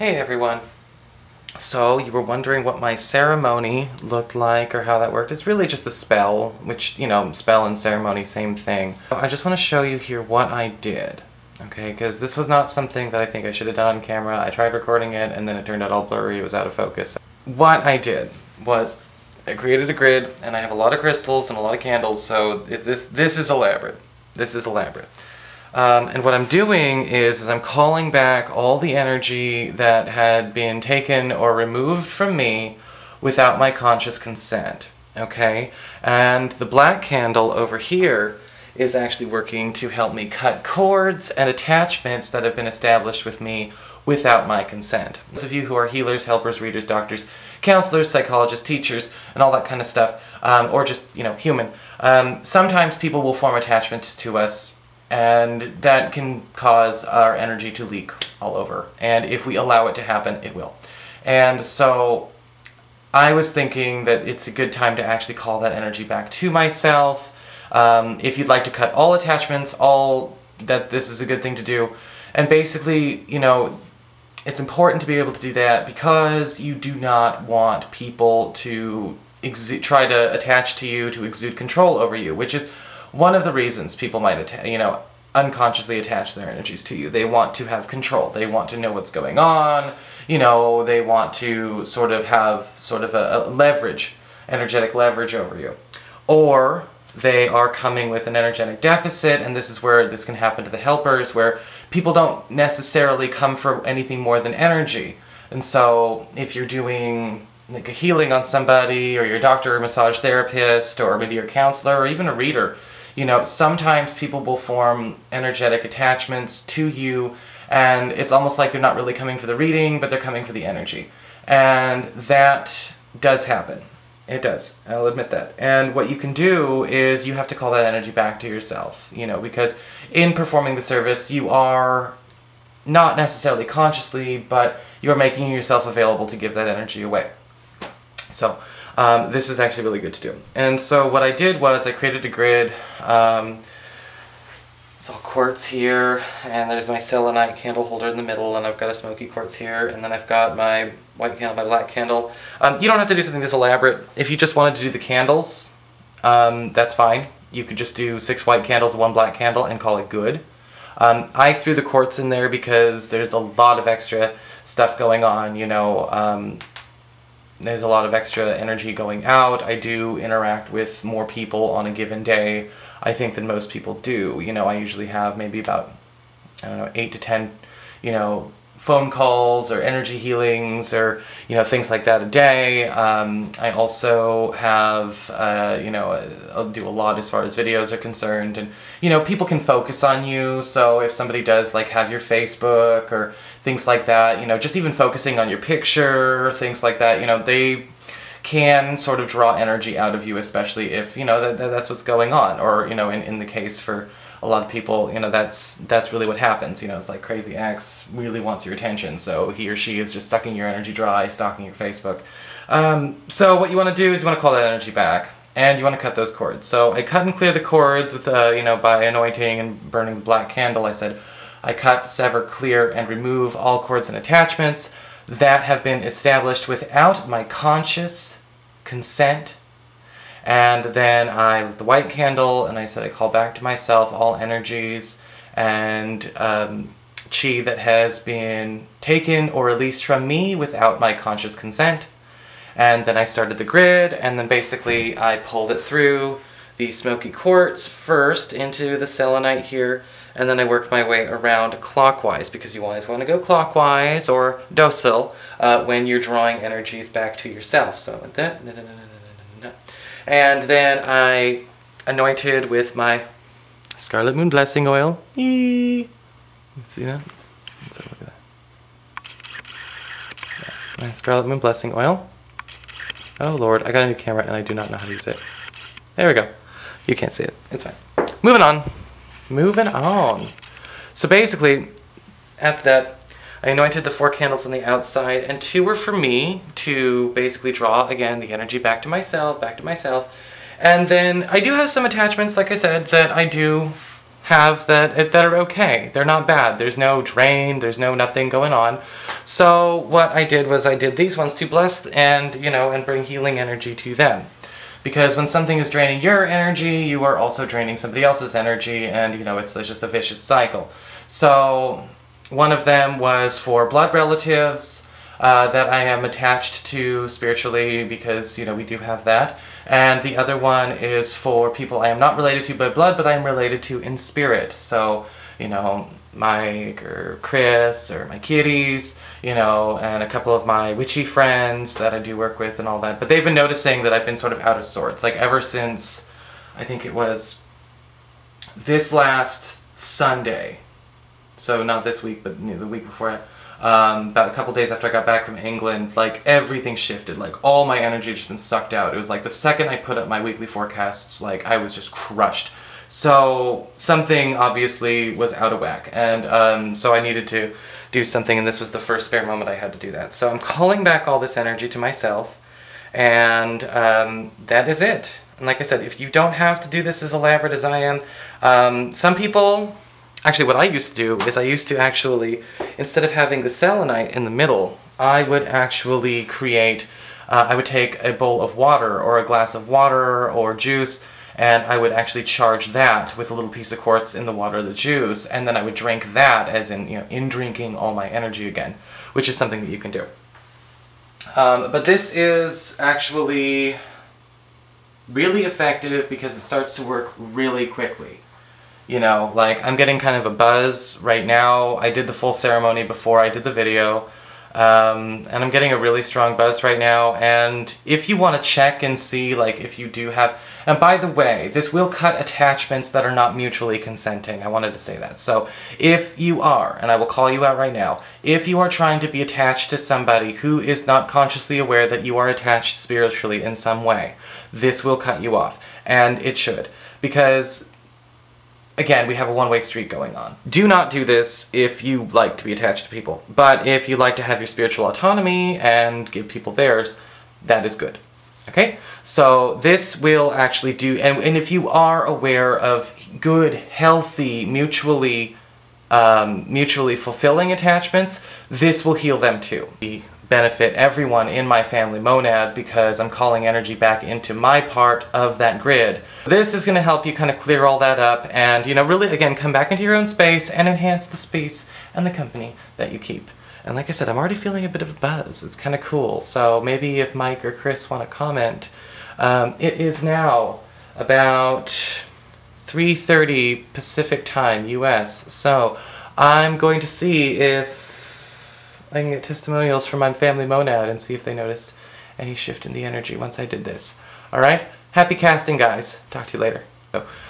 Hey everyone! So, you were wondering what my ceremony looked like or how that worked. It's really just a spell, which, spell and ceremony, same thing. I just want to show you here what I did, okay? Because this was not something that I think I should have done on camera. I tried recording it and then it turned out all blurry, it was out of focus. What I did was, I created a grid, and I have a lot of crystals and a lot of candles, so this is elaborate. This is elaborate. And what I'm doing is I'm calling back all the energy that had been taken or removed from me without my conscious consent, okay? And the black candle over here is actually working to help me cut cords and attachments that have been established with me without my consent. Those of you who are healers, helpers, readers, doctors, counselors, psychologists, teachers, and all that kind of stuff, or just, human, sometimes people will form attachments to us, and that can cause our energy to leak all over. And if we allow it to happen, it will. And so I was thinking that it's a good time to actually call that energy back to myself. If you'd like to cut all attachments, this is a good thing to do. And basically, it's important to be able to do that because you do not want people to try to attach to you, to exude control over you, which is one of the reasons people might, unconsciously attach their energies to you. They want to have control. They want to know what's going on. They want to sort of have a leverage, energetic leverage over you. Or they are coming with an energetic deficit, and this is where this can happen to the helpers, where people don't necessarily come for anything more than energy. And so if you're doing like a healing on somebody, or your doctor or massage therapist, or maybe your counselor, or even a reader, sometimes people will form energetic attachments to you, and it's almost like they're not really coming for the reading, but they're coming for the energy. And that does happen. It does. I'll admit that. And what you can do is you have to call that energy back to yourself, because in performing the service, you are not necessarily consciously, but you're making yourself available to give that energy away. So, this is actually really good to do. And so what I did was I created a grid. It's all quartz here, and there's my selenite candle holder in the middle, and I've got a smoky quartz here, and then I've got my white candle, my black candle. You don't have to do something this elaborate. If you just wanted to do the candles, that's fine. You could just do 6 white candles and 1 black candle and call it good. I threw the quartz in there because there's a lot of extra stuff going on, there's a lot of extra energy going out. I do interact with more people on a given day, I think, than most people do. I usually have maybe about, 8 to 10, phone calls or energy healings or, things like that a day. I also have, I'll do a lot as far as videos are concerned. And, people can focus on you. So if somebody does, like, have your Facebook or things like that, just even focusing on your picture, things like that, they can sort of draw energy out of you, especially if, that's what's going on. Or, in the case for a lot of people, that's really what happens. It's like crazy ex really wants your attention, so he or she is just sucking your energy dry, stalking your Facebook. So what you want to do is you want to call that energy back, and you want to cut those cords. So I cut and clear the cords with, by anointing and burning the black candle. I said, I cut, sever, clear, and remove all cords and attachments that have been established without my conscious consent. And then I lit the white candle, and I said I call back to myself all energies and chi that has been taken or released from me without my conscious consent. And then I started the grid, and then basically I pulled it through the smoky quartz first into the selenite here, and then I worked my way around clockwise, because you always want to go clockwise or docile when you're drawing energies back to yourself. So like that. And then I anointed with my Scarlet Moon Blessing Oil. Eee! See that? So look at that. Yeah. My Scarlet Moon Blessing Oil. Oh Lord, I got a new camera and I do not know how to use it. There we go. You can't see it. It's fine. Moving on. Moving on. So basically, after that, I anointed the 4 candles on the outside, and 2 were for me to basically draw, again, the energy back to myself. And then I do have some attachments, like I said, that I do have that are okay. They're not bad. There's no drain, there's no nothing going on. So what I did was I did these ones to bless and, and bring healing energy to them. Because when something is draining your energy, you are also draining somebody else's energy, and, it's just a vicious cycle. So one of them was for blood relatives that I am attached to spiritually, because, we do have that. And the other one is for people I am not related to by blood, but I am related to in spirit. So, Mike or Chris or my kitties, and a couple of my witchy friends that I do work with and all that. But they've been noticing that I've been sort of out of sorts. Like ever since, I think it was this last Sunday. So not this week, but the week before it. About a couple days after I got back from England, like everything shifted. Like all my energy had just been sucked out. It was like the second I put up my weekly forecasts, like I was just crushed. So something obviously was out of whack, and so I needed to do something, and this was the first spare moment I had to do that. So I'm calling back all this energy to myself, and that is it. And like I said, if you don't have to do this as elaborate as I am, some people, actually what I used to do is I used to actually, instead of having the selenite in the middle, I would actually create, I would take a bowl of water or a glass of water or juice, and I would actually charge that with a little piece of quartz in the water or the juice, and then I would drink that as in drinking all my energy again, which is something that you can do. But this is actually really effective because it starts to work really quickly. Like I'm getting kind of a buzz right now. I did the full ceremony before I did the video. And I'm getting a really strong buzz right now, and if you want to check and see, like, if you do have, and by the way, this will cut attachments that are not mutually consenting, I wanted to say that. So, if you are, and I will call you out right now, if you are trying to be attached to somebody who is not consciously aware that you are attached spiritually in some way, this will cut you off, and it should, because again, we have a one-way street going on. Do not do this if you like to be attached to people. But if you like to have your spiritual autonomy and give people theirs, that is good. Okay? So this will actually do, and if you are aware of good, healthy, mutually fulfilling attachments, this will heal them too. Benefit everyone in my family monad because I'm calling energy back into my part of that grid. This is going to help you kind of clear all that up and, really, again, come back into your own space and enhance the space and the company that you keep. And like I said, I'm already feeling a bit of a buzz. It's kind of cool. So maybe if Mike or Chris want to comment. It is now about 3:30 Pacific time, US. So I'm going to see if I can get testimonials from my family monad and see if they noticed any shift in the energy once I did this. Alright? Happy casting, guys. Talk to you later. So,